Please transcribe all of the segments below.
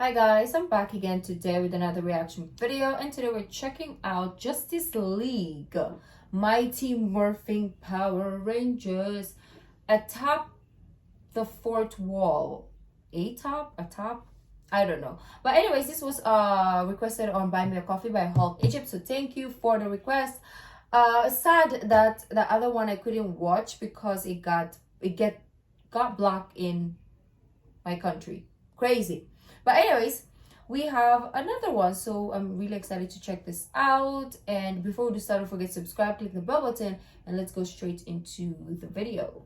Hi guys, I'm back again today with another reaction video, and today we're checking out Justice League Mighty Morphin Power Rangers Atop the Fourth Wall. Atop? I don't know. But anyways, this was requested on Buy Me a Coffee by Hulk Egypt, so thank you for the request. Sad that the other one I couldn't watch because it got blocked in my country. Crazy. But anyways, we have another one, so I'm really excited to check this out. And before we start, don't forget to subscribe, click the bell button, and let's go straight into the video.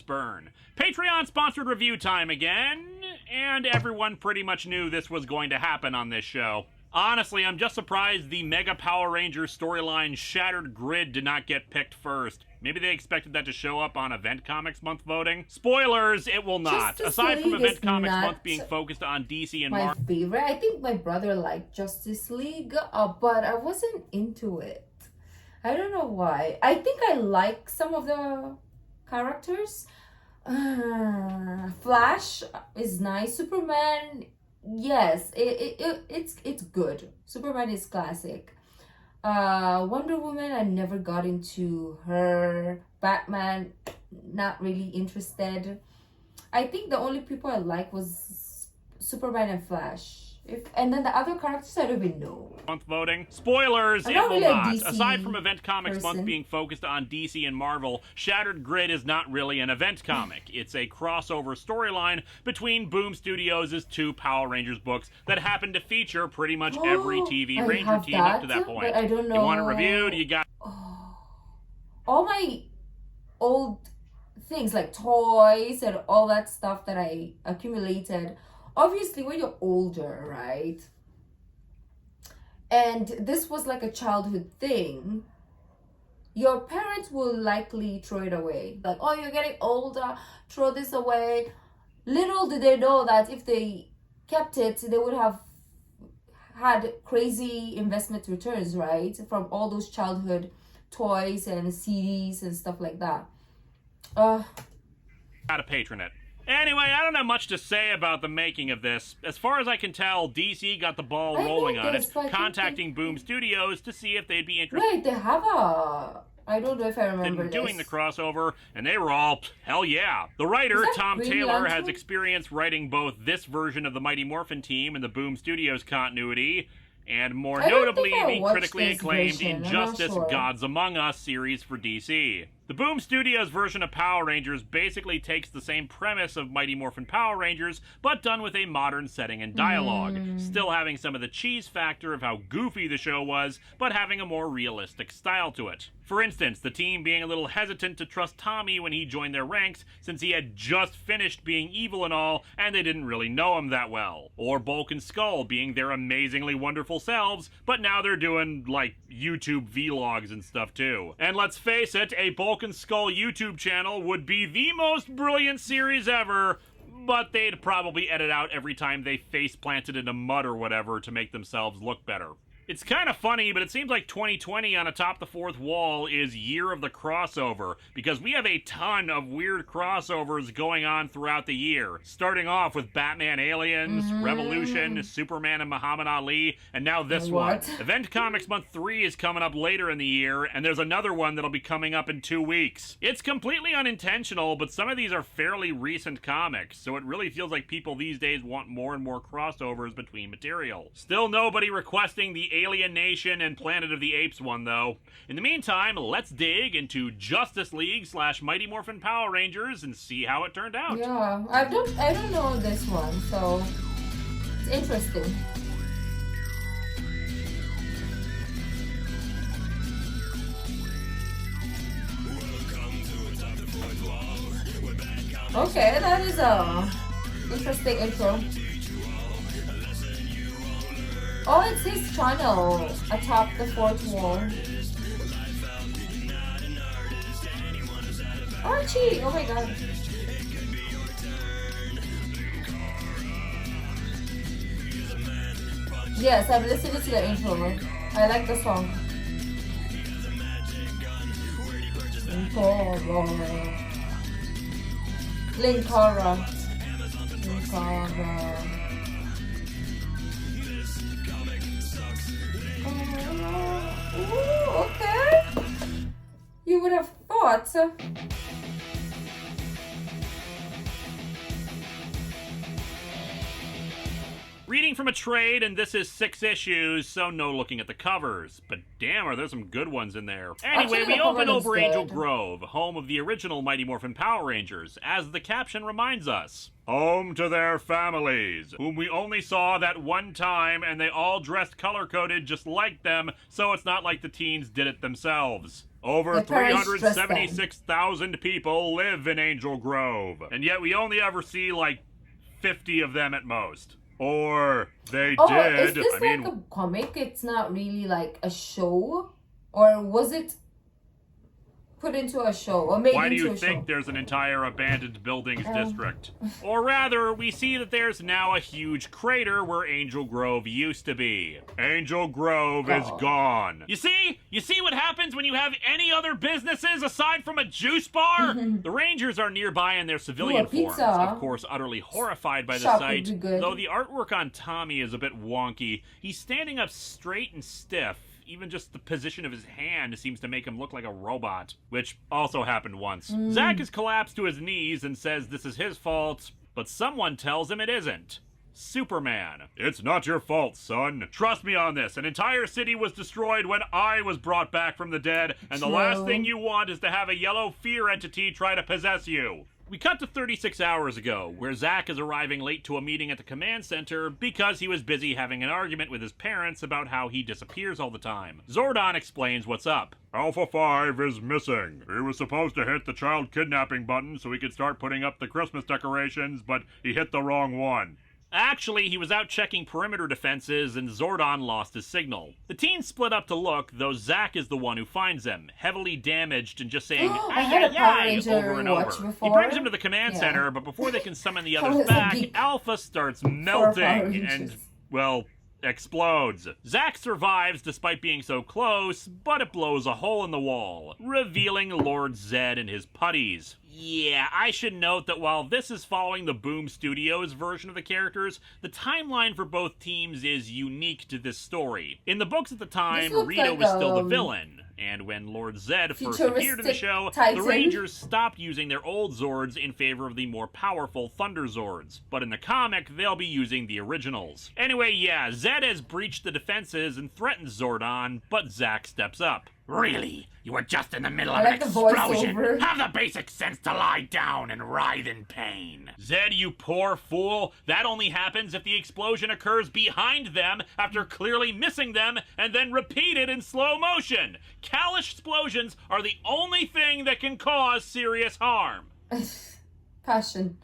Burn. Patreon sponsored review time again, and everyone pretty much knew this was going to happen on this show. Honestly, I'm just surprised the Mega Power Rangers storyline Shattered Grid did not get picked first. Maybe they expected that to show up on Event Comics Month voting. Spoilers, it will not. Justice Aside from League Event is Comics not Month being focused on DC and my Marvel. favorite. I think my brother liked Justice League, but I wasn't into it. I don't know why. I think I like some of the characters. Flash is nice. Superman, yes, it's good. Superman is classic. Wonder Woman, I never got into her. Batman, not really interested. I think the only people I like was Superman and Flash. And then the other characters I don't even know. Month voting. Spoilers, it will really a not. DC Aside from Event Comics person. Month being focused on DC and Marvel, Shattered Grid is not really an event comic. It's a crossover storyline between Boom Studios' two Power Rangers books that happen to feature pretty much every TV Ranger team up to that point. But I don't know. You want it reviewed? You got all my old things like toys and all that stuff that I accumulated. Obviously, when you're older, right? And this was like a childhood thing, your parents will likely throw it away. Like, oh, you're getting older, throw this away. Little did they know that if they kept it, they would have had crazy investment returns, right? From all those childhood toys and CDs and stuff like that. to patron it. Anyway, I don't have much to say about the making of this. As far as I can tell, DC got the ball rolling on it, contacting Boom Studios to see if they'd be interested. Wait, they have a... I don't know if I remember doing this. the crossover, and they were all, hell yeah. The writer, Tom Green Taylor, Lantern? has experience writing both this version of the Mighty Morphin team and the Boom Studios continuity, and more notably, the critically acclaimed Injustice Gods Among Us series for DC. The Boom Studios version of Power Rangers basically takes the same premise of Mighty Morphin Power Rangers, but done with a modern setting and dialogue, still having some of the cheese factor of how goofy the show was, but having a more realistic style to it. For instance, the team being a little hesitant to trust Tommy when he joined their ranks, since he had just finished being evil and all, and they didn't really know him that well. Or Bulk and Skull being their amazingly wonderful selves, but now they're doing, like, YouTube vlogs and stuff too. And let's face it, a Bulk and Skull YouTube channel would be the most brilliant series ever, but they'd probably edit out every time they face planted into mud or whatever to make themselves look better. It's kind of funny, but it seems like 2020 on Atop the Fourth Wall is year of the crossover, because we have a ton of weird crossovers going on throughout the year. Starting off with Batman Aliens, Revolution, Superman and Muhammad Ali, and now this one. Event Comics Month 3 is coming up later in the year, and there's another one that'll be coming up in 2 weeks. It's completely unintentional, but some of these are fairly recent comics, so it really feels like people these days want more and more crossovers between material. Still nobody requesting the Alien Nation and Planet of the Apes one, though. In the meantime, let's dig into Justice League / Mighty Morphin Power Rangers and see how it turned out. Yeah, I don't know this one, so it's interesting. Okay, that is a interesting intro. Oh, it's his channel, Atop the Fourth Wall. Archie! Oh my god. Yes, I've listened to the intro. I like the song. Linkara. Saga. Ooh, okay. You would have thought. Reading from a trade, and this is 6 issues, so no looking at the covers. But damn, are there some good ones in there. Anyway, Actually, we open over good. Angel Grove, home of the original Mighty Morphin Power Rangers, as the caption reminds us. Home to their families, whom we only saw that one time, and they all dressed color-coded just like them, so it's not like the teens did it themselves. Over 376,000 people live in Angel Grove, and yet we only ever see like 50 of them at most. Or they did. Is this like a comic? It's not really like a show? Or was it put into a show? Or made Why do into you a think show? there's an entire abandoned buildings district? Or rather, we see that there's now a huge crater where Angel Grove used to be. Angel Grove is gone. You see what happens when you have any other businesses aside from a juice bar? The Rangers are nearby in their civilian forms, of course utterly horrified by the sight, though the artwork on Tommy is a bit wonky. He's standing up straight and stiff. Even just the position of his hand seems to make him look like a robot, which also happened once. Zack has collapsed to his knees and says this is his fault, but someone tells him it isn't. Superman. It's not your fault, son. Trust me on this. An entire city was destroyed when I was brought back from the dead, and the last thing you want is to have a yellow fear entity try to possess you. We cut to 36 hours ago, where Zack is arriving late to a meeting at the command center because he was busy having an argument with his parents about how he disappears all the time. Zordon explains what's up. Alpha 5 is missing. He was supposed to hit the child kidnapping button so he could start putting up the Christmas decorations, but he hit the wrong one. Actually, he was out checking perimeter defenses and Zordon lost his signal. The teens split up to look, though Zack is the one who finds him, heavily damaged and just saying, "Ay-yi-yi," over and over. He brings him to the command center, but before they can summon the others back, Alpha starts melting and, well, explodes. Zack survives despite being so close, but it blows a hole in the wall, revealing Lord Zed and his putties. Yeah, I should note that while this is following the Boom Studios version of the characters, the timeline for both teams is unique to this story. In the books at the time, Rita was still the villain, and when Lord Zed first appeared in the show, the Rangers stopped using their old Zords in favor of the more powerful Thunder Zords. But in the comic, they'll be using the originals. Anyway, yeah, Zed has breached the defenses and threatens Zordon, but Zack steps up. Really? You were just in the middle of an explosion. Have the basic sense to lie down and writhe in pain. Zed, you poor fool. That only happens if the explosion occurs behind them after clearly missing them and then repeated in slow motion. Callous explosions are the only thing that can cause serious harm. Passion.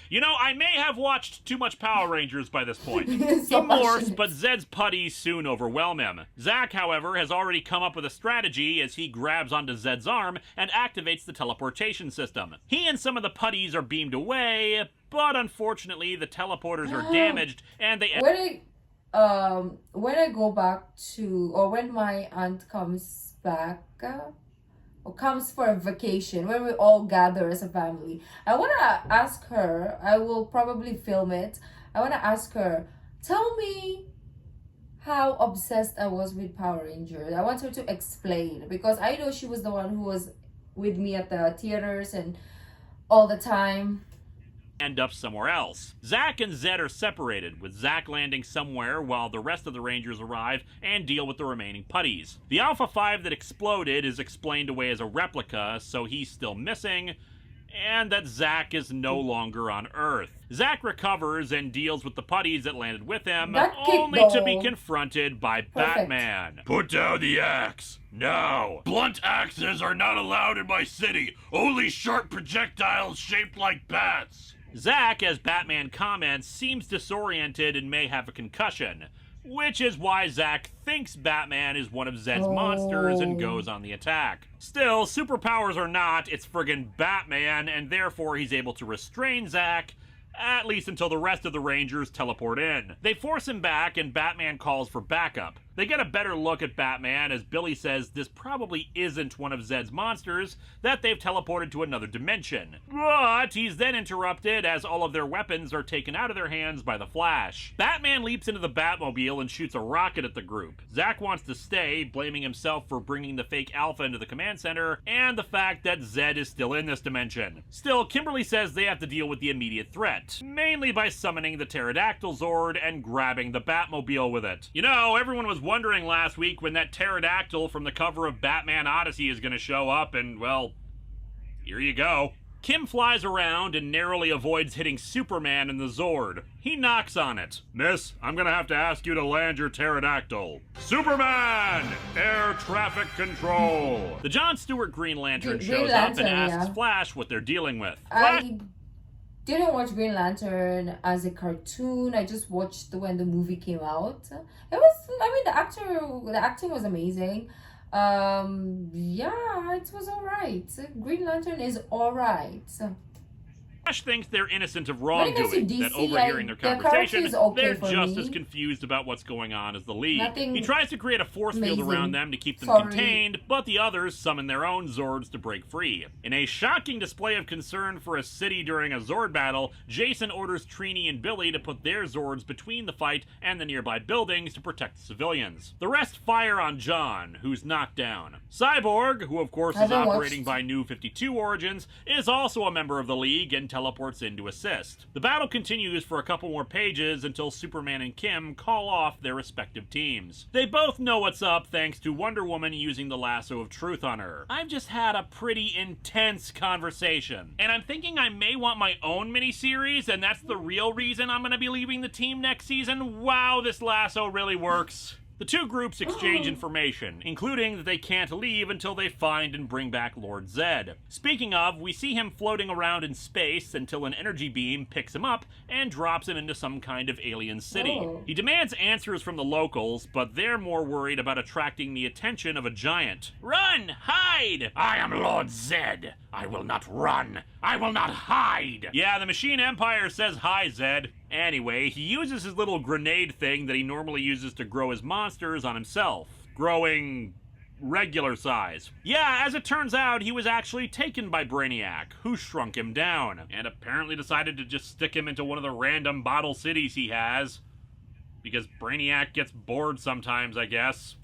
You know, I may have watched too much Power Rangers by this point. He morphs, but Zed's putties soon overwhelm him. Zack, however, has already come up with a strategy as he grabs onto Zed's arm and activates the teleportation system. He and some of the putties are beamed away, but unfortunately the teleporters are damaged and they... When I go back to, or when my aunt comes back... or comes for a vacation, when we all gather as a family, I want to ask her, I will probably film it, I want to ask her, tell me how obsessed I was with Power Rangers. I want her to explain, because I know she was the one who was with me at the theaters and all the time. End up somewhere else. Zack and Zed are separated, with Zack landing somewhere while the rest of the Rangers arrive and deal with the remaining putties. The Alpha 5 that exploded is explained away as a replica, so he's still missing, and that Zack is no longer on Earth. Zack recovers and deals with the putties that landed with him, only to be confronted by Batman. Put down the axe! No! Blunt axes are not allowed in my city! Only sharp projectiles shaped like bats! Zack, as Batman comments, seems disoriented and may have a concussion, which is why Zack thinks Batman is one of Zed's monsters and goes on the attack. Still, superpowers or not, it's friggin' Batman, and therefore he's able to restrain Zack, at least until the rest of the Rangers teleport in. They force him back, and Batman calls for backup. They They get a better look at Batman as Billy says this probably isn't one of Zed's monsters, that they've teleported to another dimension. But he's then interrupted as all of their weapons are taken out of their hands by the Flash. Batman leaps into the Batmobile and shoots a rocket at the group. Zack wants to stay, blaming himself for bringing the fake Alpha into the command center and the fact that Zed is still in this dimension. Still, Kimberly says they have to deal with the immediate threat, mainly by summoning the pterodactyl Zord and grabbing the Batmobile with it. You know, everyone was wondering last week when that pterodactyl from the cover of Batman Odyssey is going to show up, and well, here you go. Kim flies around and narrowly avoids hitting Superman in the Zord. He knocks on it. Miss, I'm gonna have to ask you to land your pterodactyl. Superman! Air traffic control! The Jon Stewart Green Lantern shows up and asks Flash what they're dealing with. I didn't watch Green Lantern as a cartoon. I just watched when the movie came out. It was, I mean, the acting was amazing. Yeah, it was alright. Green Lantern is alright. Flash thinks they're innocent of wrongdoing, that overhearing their conversation, they're just as confused about what's going on as the League. He tries to create a force field around them to keep them contained, but the others summon their own Zords to break free. In a shocking display of concern for a city during a Zord battle, Jason orders Trini and Billy to put their Zords between the fight and the nearby buildings to protect the civilians. The rest fire on John, who's knocked down. Cyborg, who of course is operating by New 52 origins, is also a member of the League and teleports in to assist. The battle continues for a couple more pages until Superman and Kim call off their respective teams. They both know what's up thanks to Wonder Woman using the lasso of truth on her. I've just had a pretty intense conversation, and I'm thinking I may want my own miniseries, and that's the real reason I'm gonna be leaving the team next season. Wow, this lasso really works. The two groups exchange information, including that they can't leave until they find and bring back Lord Zed. Speaking of, we see him floating around in space until an energy beam picks him up and drops him into some kind of alien city. He demands answers from the locals, but they're more worried about attracting the attention of a giant. Run! Hide! I am Lord Zed. I will not run. I will not hide. Yeah, the Machine Empire says hi, Zed. Anyway, he uses his little grenade thing that he normally uses to grow his monsters on himself, growing regular size. Yeah, as it turns out, he was actually taken by Brainiac, who shrunk him down, and apparently decided to just stick him into one of the random bottle cities he has, because Brainiac gets bored sometimes, I guess.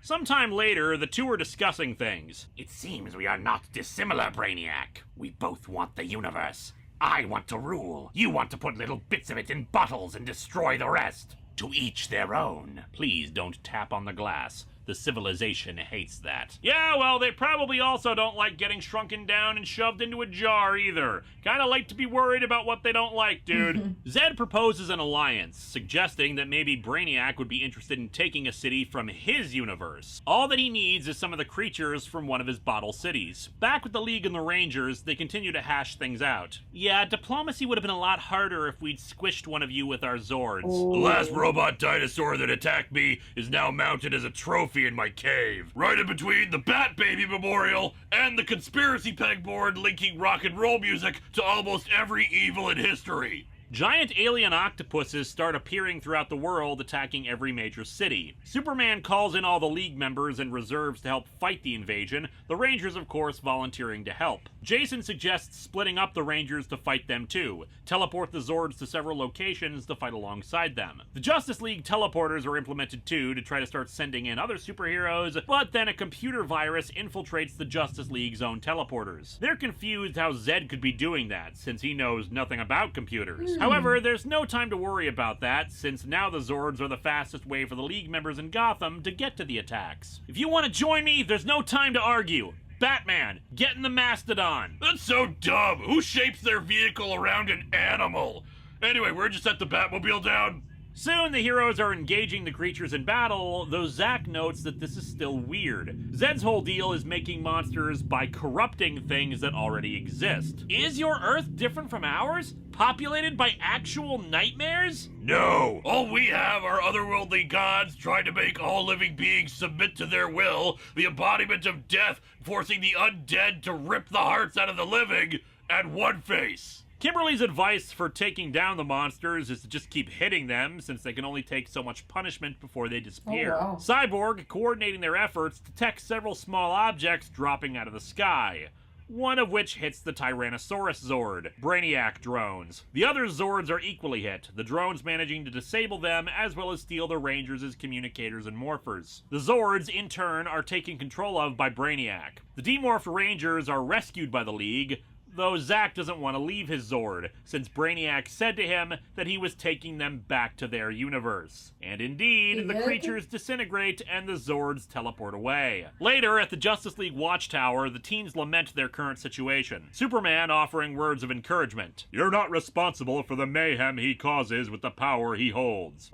Sometime later, the two are discussing things. It seems we are not dissimilar, Brainiac. We both want the universe. I want to rule. You want to put little bits of it in bottles and destroy the rest. To each their own. Please don't tap on the glass. The civilization hates that. Yeah, well, they probably also don't like getting shrunken down and shoved into a jar either. Kinda like to be worried about what they don't like, dude. Zed proposes an alliance, suggesting that maybe Brainiac would be interested in taking a city from his universe. All that he needs is some of the creatures from one of his bottle cities. Back with the League and the Rangers, they continue to hash things out. Yeah, diplomacy would have been a lot harder if we'd squished one of you with our Zords. The last robot dinosaur that attacked me is now mounted as a trophy in my cave, right in between the Bat Baby Memorial and the conspiracy pegboard linking rock and roll music to almost every evil in history. Giant alien octopuses start appearing throughout the world, attacking every major city. Superman calls in all the League members and reserves to help fight the invasion, the Rangers, of course, volunteering to help. Jason suggests splitting up the Rangers to fight them too, teleport the Zords to several locations to fight alongside them. The Justice League teleporters are implemented too to try to start sending in other superheroes, but then a computer virus infiltrates the Justice League's own teleporters. They're confused how Zed could be doing that, since he knows nothing about computers. However, there's no time to worry about that, since now the Zords are the fastest way for the League members in Gotham to get to the attacks. If you want to join me, there's no time to argue. Batman, get in the Mastodon. That's so dumb. Who shapes their vehicle around an animal? Anyway, we're just at the Batmobile down. Soon, the heroes are engaging the creatures in battle, though Zack notes that this is still weird. Zed's whole deal is making monsters by corrupting things that already exist. Is your Earth different from ours? Populated by actual nightmares? No! All we have are otherworldly gods trying to make all living beings submit to their will, the embodiment of death, forcing the undead to rip the hearts out of the living, and One Face. Kimberly's advice for taking down the monsters is to just keep hitting them, since they can only take so much punishment before they disappear. Oh, wow. Cyborg, coordinating their efforts, detects several small objects dropping out of the sky, one of which hits the Tyrannosaurus Zord, Brainiac drones. The other Zords are equally hit, the drones managing to disable them as well as steal the Rangers as communicators and morphers. The Zords, in turn, are taken control of by Brainiac. The demorphed Rangers are rescued by the League, though Zack doesn't want to leave his Zord, since Brainiac said to him that he was taking them back to their universe. And indeed, the creatures disintegrate and the Zords teleport away. Later, at the Justice League Watchtower, the teens lament their current situation, Superman offering words of encouragement. "You're not responsible for the mayhem he causes with the power he holds.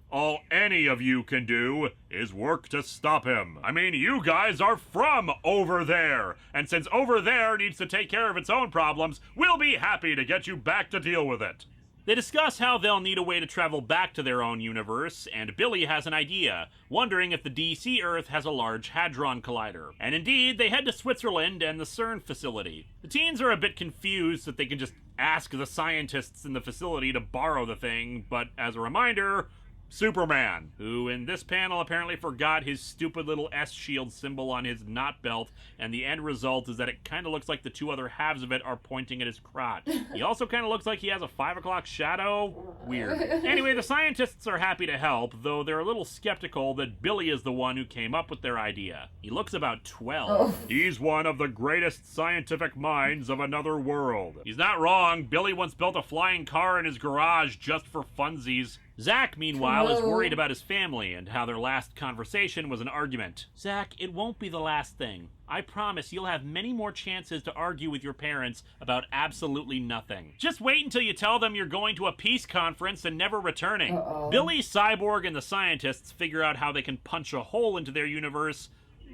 All any of you can do is work to stop him. I mean, you guys are from over there, and since over there needs to take care of its own problems, we'll be happy to get you back to deal with it." They discuss how they'll need a way to travel back to their own universe, and Billy has an idea, wondering if the DC Earth has a large Hadron Collider. And indeed, they head to Switzerland and the CERN facility. The teens are a bit confused that they can just ask the scientists in the facility to borrow the thing, but as a reminder, Superman, who in this panel apparently forgot his stupid little S-shield symbol on his knot belt, and the end result is that it kind of looks like the two other halves of it are pointing at his crotch. He also kind of looks like he has a 5 o'clock shadow. Weird. Anyway, the scientists are happy to help, though they're a little skeptical that Billy is the one who came up with their idea. He looks about 12. Oh. He's one of the greatest scientific minds of another world. He's not wrong. Billy once built a flying car in his garage just for funsies. Zack, meanwhile, is worried about his family and how their last conversation was an argument. "Zack, it won't be the last thing. I promise you'll have many more chances to argue with your parents about absolutely nothing. Just wait until you tell them you're going to a peace conference and never returning." Billy, Cyborg, and the scientists figure out how they can punch a hole into their universe,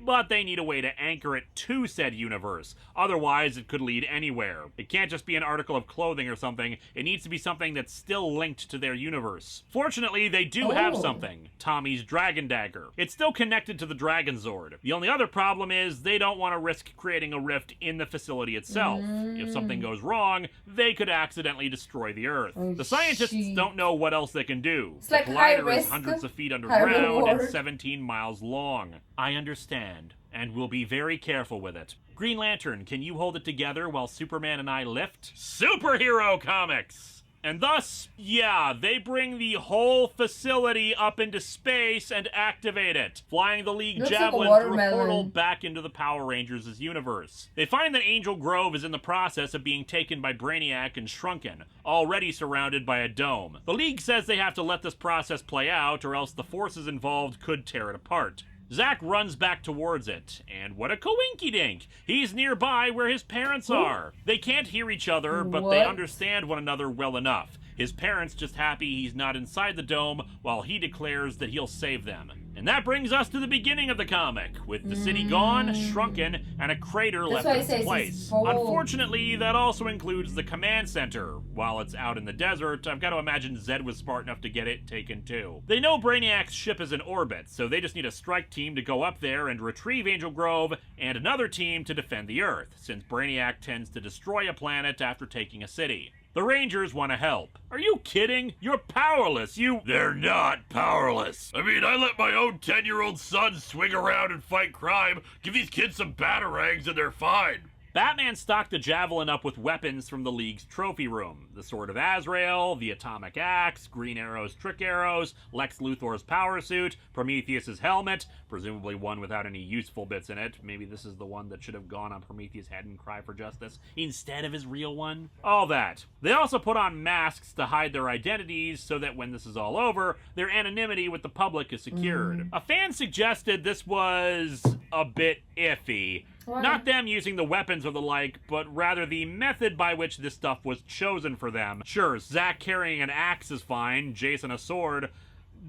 but they need a way to anchor it to said universe. Otherwise, it could lead anywhere. It can't just be an article of clothing or something. It needs to be something that's still linked to their universe. Fortunately, they do have something. Tommy's Dragon Dagger. It's still connected to the Dragon Zord. The only other problem is they don't want to risk creating a rift in the facility itself. If something goes wrong, they could accidentally destroy the Earth. The scientists don't know what else they can do. It's the like collider is hundreds of feet underground and 17 miles long. I understand, and we'll be very careful with it. Green Lantern, can you hold it together while Superman and I lift? Superhero comics! And thus, yeah, they bring the whole facility up into space and activate it, flying the League Javelin through a portal back into the Power Rangers' universe. They find that Angel Grove is in the process of being taken by Brainiac and shrunken, already surrounded by a dome. The League says they have to let this process play out, or else the forces involved could tear it apart. Zack runs back towards it, and what a coinkydink! He's nearby where his parents are. They can't hear each other, but they understand one another well enough. His parents just happy he's not inside the dome, while he declares that he'll save them. And that brings us to the beginning of the comic, with the city gone, shrunken, and a crater left in its place. Unfortunately, that also includes the command center. While it's out in the desert, I've got to imagine Zed was smart enough to get it taken too. They know Brainiac's ship is in orbit, so they just need a strike team to go up there and retrieve Angel Grove, and another team to defend the Earth, since Brainiac tends to destroy a planet after taking a city. The Rangers want to help. Are you kidding? You're powerless. They're not powerless. I mean, I let my own 10-year-old son swing around and fight crime. Give these kids some batarangs and they're fine. Batman stocked the Javelin up with weapons from the League's trophy room. The Sword of Azrael, the Atomic Axe, Green Arrow's Trick Arrows, Lex Luthor's power suit, Prometheus's helmet, presumably one without any useful bits in it. Maybe this is the one that should have gone on Prometheus' head and cry for justice instead of his real one. All that. They also put on masks to hide their identities so that when this is all over, their anonymity with the public is secured. A fan suggested this was a bit iffy. What? Not them using the weapons or the like, but rather the method by which this stuff was chosen for them. Sure, Zack carrying an axe is fine, Jason a sword,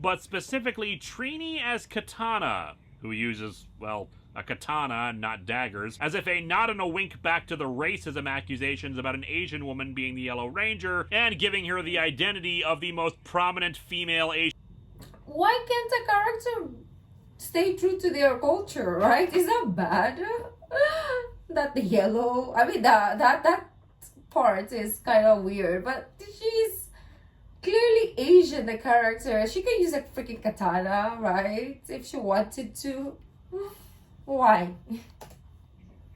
but specifically Trini as Katana, who uses, well, a katana, not daggers, as if a nod and a wink back to the racism accusations about an Asian woman being the Yellow Ranger, and giving her the identity of the most prominent female Asian. Why can't a character stay true to their culture, right? Is that bad? That the yellow, I mean, that part is kind of weird, but she's clearly Asian, the character. She can use a freaking katana, right? If she wanted to. Why?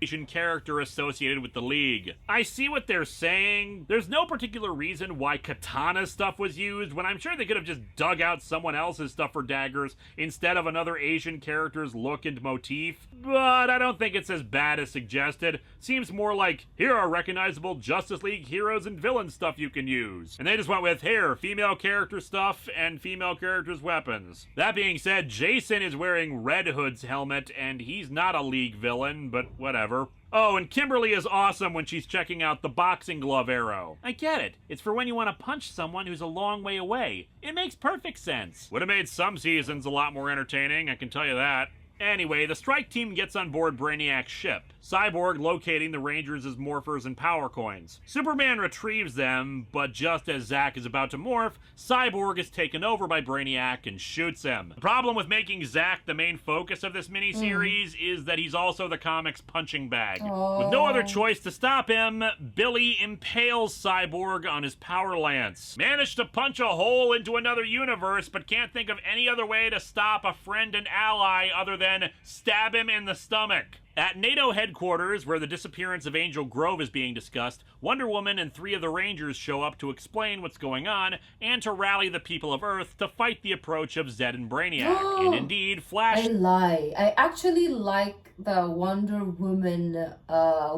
Asian character associated with the League. I see what they're saying. There's no particular reason why katana stuff was used, when I'm sure they could have just dug out someone else's stuff for daggers instead of another Asian character's look and motif. But I don't think it's as bad as suggested. Seems more like, here are recognizable Justice League heroes and villain stuff you can use. And they just went with, here, female character stuff and female characters' weapons. That being said, Jason is wearing Red Hood's helmet, and he's not a League villain, but whatever. Oh, and Kimberly is awesome when she's checking out the boxing glove arrow. I get it. It's for when you want to punch someone who's a long way away. It makes perfect sense. Would have made some seasons a lot more entertaining, I can tell you that. Anyway, the strike team gets on board Brainiac's ship, Cyborg locating the Rangers as morphers and power coins. Superman retrieves them, but just as Zack is about to morph, Cyborg is taken over by Brainiac and shoots him. The problem with making Zack the main focus of this miniseries is that he's also the comic's punching bag. With no other choice to stop him, Billy impales Cyborg on his power lance. Managed to punch a hole into another universe, but can't think of any other way to stop a friend and ally other than stab him in the stomach. At NATO headquarters, where the disappearance of Angel Grove is being discussed, Wonder Woman and 3 of the Rangers show up to explain what's going on and to rally the people of Earth to fight the approach of Zed and Brainiac. And indeed, Flash... I actually like the Wonder Woman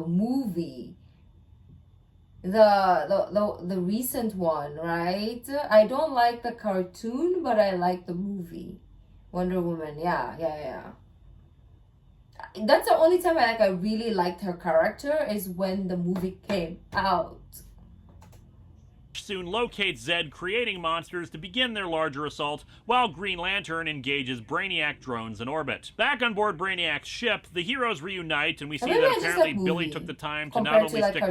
movie. The recent one, right? I don't like the cartoon, but I like the movie. Wonder Woman, yeah. That's the only time I really liked her character, is when the movie came out. Soon locates Zed, creating monsters to begin their larger assault, while Green Lantern engages Brainiac drones in orbit. Back on board Brainiac's ship, the heroes reunite, and we see that apparently Billy took the time to not only stick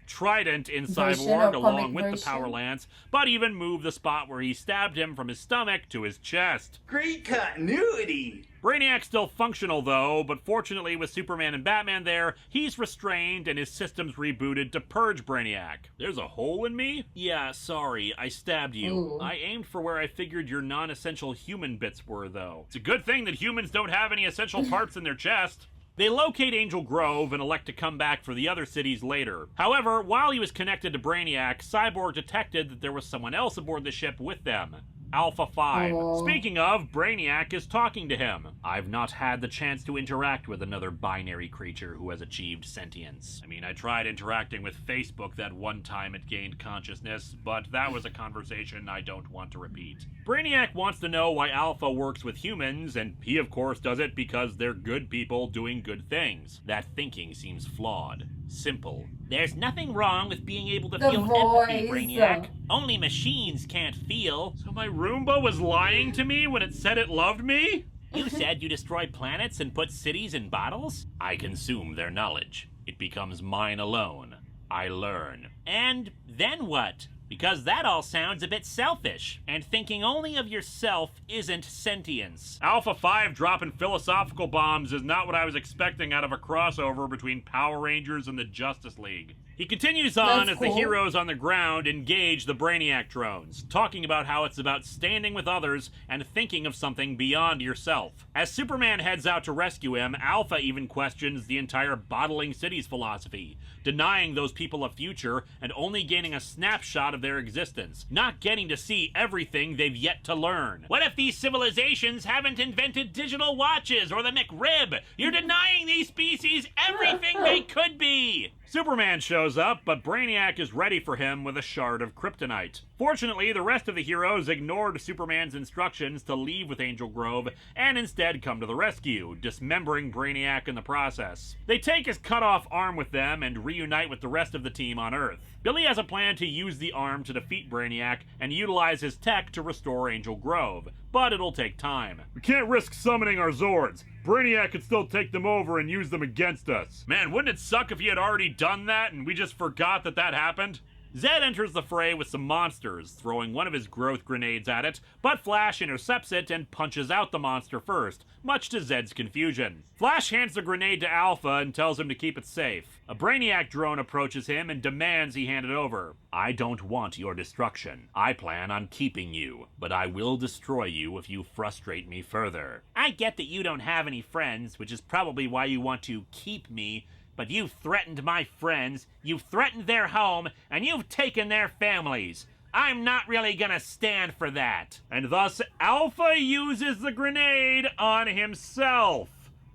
Trident in Cyborg along with the power lance, but even move the spot where he stabbed him from his stomach to his chest. Great continuity! Brainiac's still functional though, but fortunately with Superman and Batman there, he's restrained and his systems rebooted to purge Brainiac. There's a hole in me? Yeah, sorry, I stabbed you. Ooh. I aimed for where I figured your non-essential human bits were though. It's a good thing that humans don't have any essential parts in their chest. They locate Angel Grove and elect to come back for the other cities later. However, while he was connected to Brainiac, Cyborg detected that there was someone else aboard the ship with them. Alpha 5. Speaking of, Brainiac is talking to him. I've not had the chance to interact with another binary creature who has achieved sentience. I mean, I tried interacting with Facebook that one time it gained consciousness, but that was a conversation I don't want to repeat. Brainiac wants to know why Alpha works with humans, and he of course does it because they're good people doing good things. That thinking seems flawed. Simple. There's nothing wrong with being able to feel empathy, Brainiac. Only machines can't feel. So my Roomba was lying to me when it said it loved me? You said you destroy planets and put cities in bottles? I consume their knowledge. It becomes mine alone. I learn. And then what? Because that all sounds a bit selfish, and thinking only of yourself isn't sentience. Alpha 5 dropping philosophical bombs is not what I was expecting out of a crossover between Power Rangers and the Justice League. He continues on as the heroes on the ground engage the Brainiac drones, talking about how it's about standing with others and thinking of something beyond yourself. As Superman heads out to rescue him, Alpha even questions the entire bottling cities philosophy, denying those people a future and only gaining a snapshot of their existence, not getting to see everything they've yet to learn. What if these civilizations haven't invented digital watches or the McRib? You're denying these species everything they could be! Superman shows up, but Brainiac is ready for him with a shard of kryptonite. Fortunately, the rest of the heroes ignored Superman's instructions to leave with Angel Grove and instead come to the rescue, dismembering Brainiac in the process. They take his cut-off arm with them and reunite with the rest of the team on Earth. Billy has a plan to use the arm to defeat Brainiac and utilize his tech to restore Angel Grove, but it'll take time. We can't risk summoning our Zords. Brainiac could still take them over and use them against us. Man, wouldn't it suck if he had already done that and we just forgot that happened? Zed enters the fray with some monsters, throwing one of his growth grenades at it, but Flash intercepts it and punches out the monster first, much to Zed's confusion. Flash hands the grenade to Alpha and tells him to keep it safe. A Brainiac drone approaches him and demands he hand it over. I don't want your destruction. I plan on keeping you, but I will destroy you if you frustrate me further. I get that you don't have any friends, which is probably why you want to keep me, but you've threatened my friends, you've threatened their home, and you've taken their families. I'm not really gonna stand for that. And thus, Alpha uses the grenade on himself,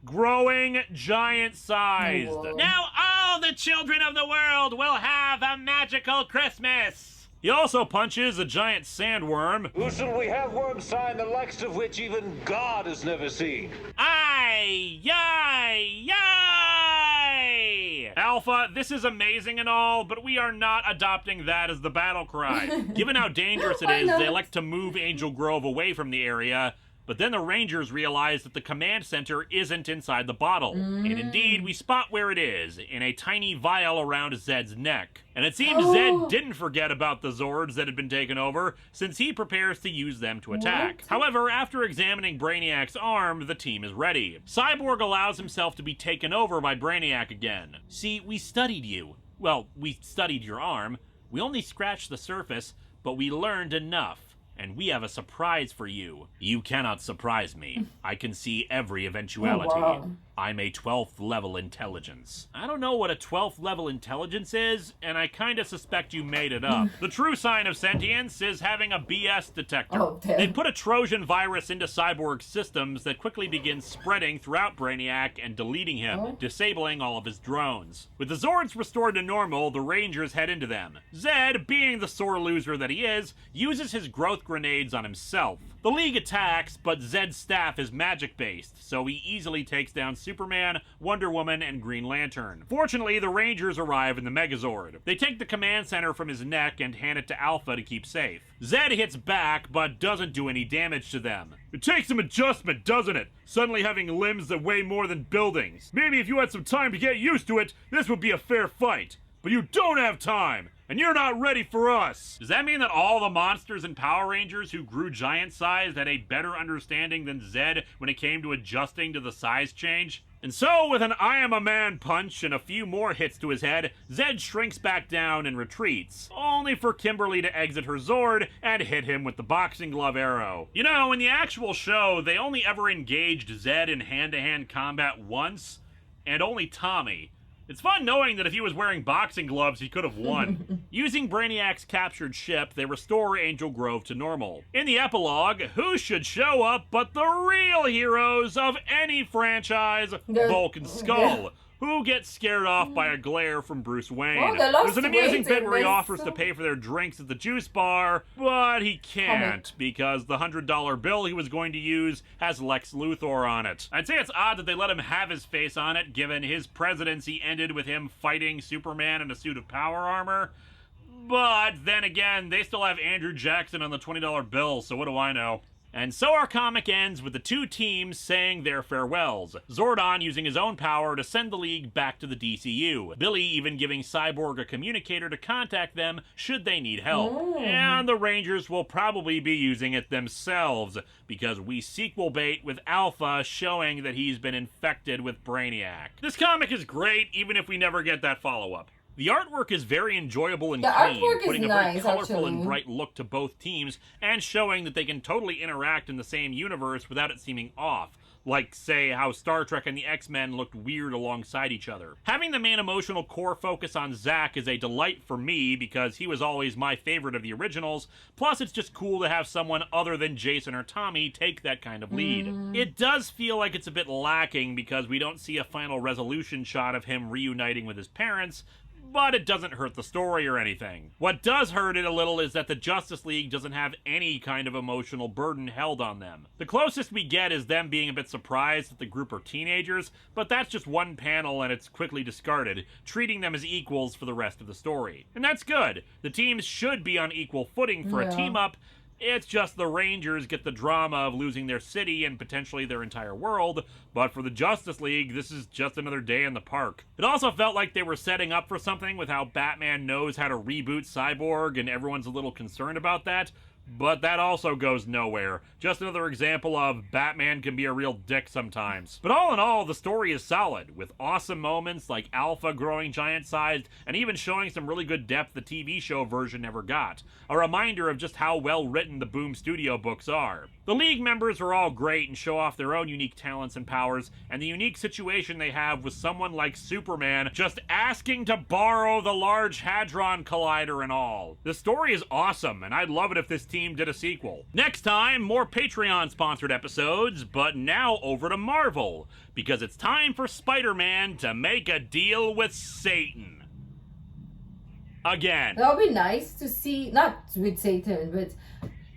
growing giant-sized. Whoa. Now all the children of the world will have a magical Christmas! He also punches a giant sandworm. Who shall we have worm sign the likes of which even God has never seen? Ay, yay, yay! Alpha, this is amazing and all, but we are not adopting that as the battle cry. Given how dangerous it is, they elect to move Angel Grove away from the area, but then the Rangers realize that the command center isn't inside the bottle. And indeed, we spot where it is, in a tiny vial around Zed's neck. And it seems Zed didn't forget about the Zords that had been taken over, since he prepares to use them to attack. However, after examining Brainiac's arm, the team is ready. Cyborg allows himself to be taken over by Brainiac again. See, we studied you. Well, we studied your arm. We only scratched the surface, but we learned enough. And we have a surprise for you. You cannot surprise me. I can see every eventuality. Oh, wow. I'm a 12th level intelligence. I don't know what a 12th level intelligence is, and I kinda suspect you made it up. The true sign of sentience is having a BS detector. Oh, damn. They put a Trojan virus into Cyborg's systems that quickly begins spreading throughout Brainiac and deleting him, disabling all of his drones. With the Zords restored to normal, the Rangers head into them. Zed, being the sore loser that he is, uses his growth grenades on himself. The League attacks, but Zed's staff is magic-based, so he easily takes down Superman, Wonder Woman, and Green Lantern. Fortunately, the Rangers arrive in the Megazord. They take the command center from his neck and hand it to Alpha to keep safe. Zed hits back, but doesn't do any damage to them. It takes some adjustment, doesn't it? Suddenly having limbs that weigh more than buildings. Maybe if you had some time to get used to it, this would be a fair fight. But you don't have time! And you're not ready for us! Does that mean that all the monsters and Power Rangers who grew giant-sized had a better understanding than Zed when it came to adjusting to the size change? And so, with an I am a man punch and a few more hits to his head, Zed shrinks back down and retreats, only for Kimberly to exit her Zord and hit him with the boxing glove arrow. You know, in the actual show, they only ever engaged Zed in hand-to-hand combat once, and only Tommy. It's fun knowing that if he was wearing boxing gloves, he could have won. Using Brainiac's captured ship, they restore Angel Grove to normal. In the epilogue, who should show up but the real heroes of any franchise, Bulk and Skull, who gets scared off by a glare from Bruce Wayne. There's an amusing bit where he offers to pay for their drinks at the juice bar, but he can't because the $100 bill he was going to use has Lex Luthor on it. I'd say it's odd that they let him have his face on it, given his presidency ended with him fighting Superman in a suit of power armor. But then again, they still have Andrew Jackson on the $20 bill, so what do I know? And so our comic ends with the two teams saying their farewells. Zordon using his own power to send the League back to the DCU. Billy even giving Cyborg a communicator to contact them should they need help. And the Rangers will probably be using it themselves, because we sequel bait with Alpha showing that he's been infected with Brainiac. This comic is great, even if we never get that follow-up. The artwork is very enjoyable and clean, putting a very colorful and bright look to both teams, and showing that they can totally interact in the same universe without it seeming off. Like, say, how Star Trek and the X-Men looked weird alongside each other. Having the main emotional core focus on Zack is a delight for me, because he was always my favorite of the originals, plus it's just cool to have someone other than Jason or Tommy take that kind of lead. It does feel like it's a bit lacking, because we don't see a final resolution shot of him reuniting with his parents, but it doesn't hurt the story or anything. What does hurt it a little is that the Justice League doesn't have any kind of emotional burden held on them. The closest we get is them being a bit surprised that the group are teenagers, but that's just one panel and it's quickly discarded, treating them as equals for the rest of the story. And that's good. The teams should be on equal footing for a team-up, It's just the Rangers get the drama of losing their city and potentially their entire world, but for the Justice League, this is just another day in the park. It also felt like they were setting up for something with how Batman knows how to reboot Cyborg and everyone's a little concerned about that. But that also goes nowhere. Just another example of Batman can be a real dick sometimes. But all in all, the story is solid, with awesome moments like Alpha growing giant-sized, and even showing some really good depth the TV show version never got. A reminder of just how well written the Boom Studio books are. The League members are all great and show off their own unique talents and powers, and the unique situation they have with someone like Superman just asking to borrow the Large Hadron Collider and all. The story is awesome, and I'd love it if this team did a sequel. Next time, more Patreon-sponsored episodes, but now over to Marvel, because it's time for Spider-Man to make a deal with Satan. Again. That would be nice to see, not with Satan, but...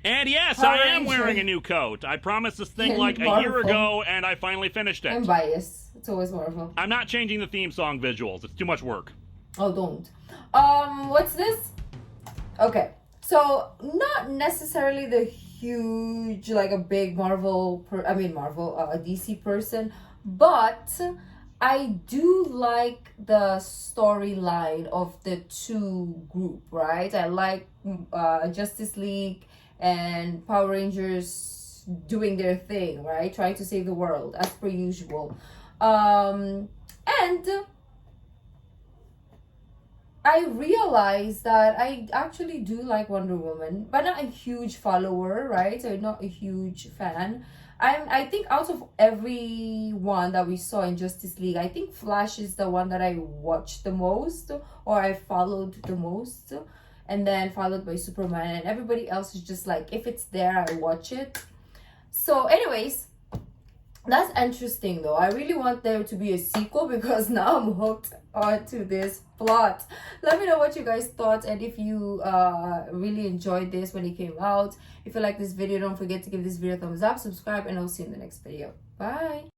And yes, I am wearing a new coat. I promised this thing like a year ago, and I finally finished it. I'm biased. It's always Marvel. I'm not changing the theme song visuals. It's too much work. Oh, don't. What's this? Okay. So, not necessarily the huge, like a big DC person, but I do like the storyline of the two group, right? I like Justice League and Power Rangers doing their thing, right? Trying to save the world, as per usual. And I realized that I actually do like Wonder Woman, but not a huge follower, right? So not a huge fan. I think out of every one that we saw in Justice League, I think Flash is the one that I watched the most, or I followed the most, and then followed by Superman, and everybody else is just like, if it's there, I watch it. So anyways, that's interesting though. I really want there to be a sequel because now I'm hooked onto this plot. Let me know what you guys thought, and if you really enjoyed this when it came out. If you like this video, don't forget to give this video a thumbs up, subscribe, and I'll see you in the next video. Bye.